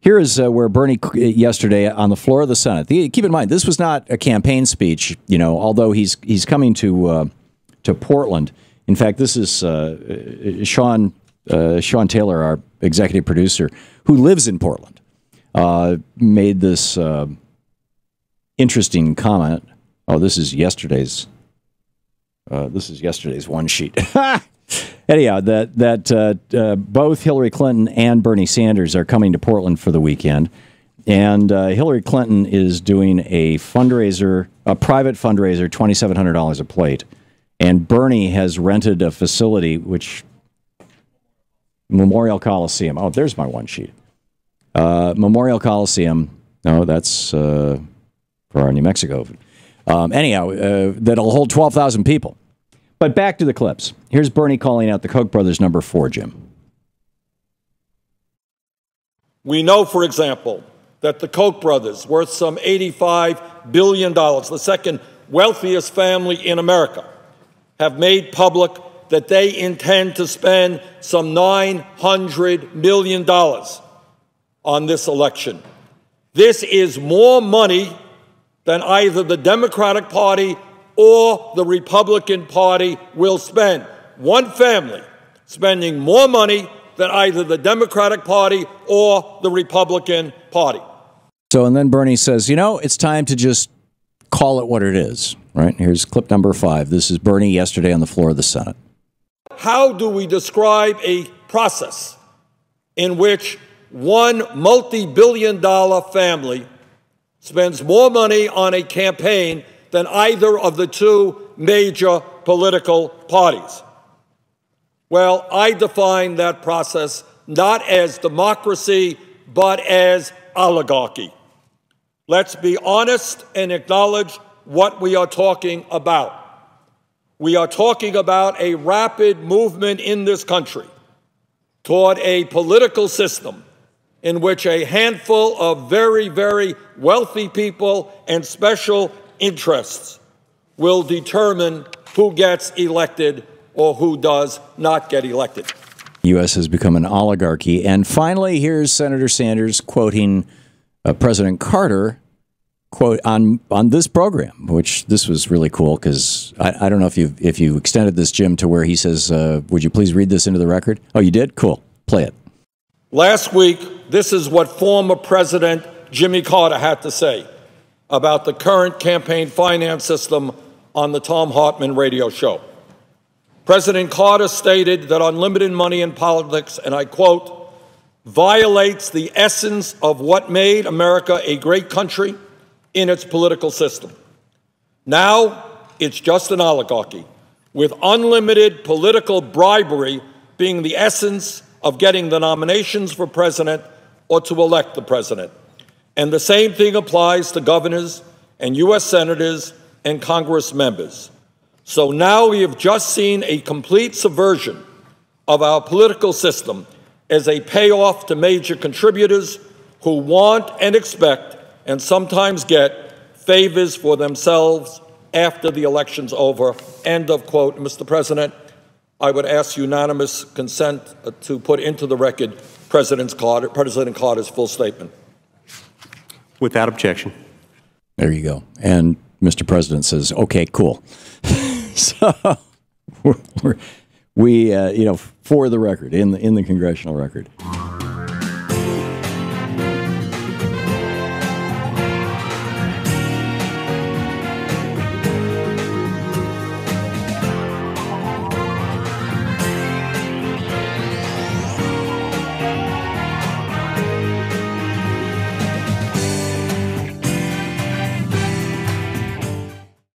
Here is where Bernie yesterday on the floor of the Senate. Keep in mind, this was not a campaign speech. You know, although he's coming to Portland. In fact, this is Sean Taylor, our executive producer, who lives in Portland, made this interesting comment. Oh, this is yesterday's. This is yesterday's one sheet. Anyhow, that both Hillary Clinton and Bernie Sanders are coming to Portland for the weekend, and Hillary Clinton is doing a fundraiser, a private fundraiser, $2,700 a plate, and Bernie has rented a facility, which Memorial Coliseum. Oh, there's my one sheet. Memorial Coliseum. No, that's for our New Mexico. Anyhow, that'll hold 12,000 people. But back to the clips. Here's Bernie calling out the Koch brothers number 4, Jim. We know, for example, that the Koch brothers, worth some $85 billion, the second wealthiest family in America, have made public that they intend to spend some $900 million on this election. This is more money than either the Democratic Party or the Republican Party will spend. One family spending more money than either the Democratic Party or the Republican Party. So, and then Bernie says, you know, it's time to just call it what it is, right? Here's clip number 5. This is Bernie yesterday on the floor of the Senate. How do we describe a process in which one multi-billion-dollar family spends more money on a campaign than either of the two major political parties? Well, I define that process not as democracy, but as oligarchy. Let's be honest and acknowledge what we are talking about. We are talking about a rapid movement in this country toward a political system in which a handful of very, very wealthy people and special interests will determine who gets elected or who does not get elected. The U.S. has become an oligarchy. And finally, here's Senator Sanders quoting President Carter, quote, on this program, which this was really cool because I don't know if you extended this, Jim, to where he says, would you please read this into the record? Oh, you did? Cool. Play it. Last week, this is what former President Jimmy Carter had to say about the current campaign finance system on the Thom Hartmann radio show. President Carter stated that unlimited money in politics, and I quote, violates the essence of what made America a great country in its political system. Now, it's just an oligarchy, with unlimited political bribery being the essence of getting the nominations for president or to elect the president. And the same thing applies to governors and U.S. senators and Congress members. So now we have just seen a complete subversion of our political system as a payoff to major contributors who want and expect and sometimes get favors for themselves after the election's over. End of quote. Mr. President, I would ask unanimous consent to put into the record President Carter's full statement. Without objection. There you go. And Mr. President says, okay, cool. So we for the record, in the congressional record.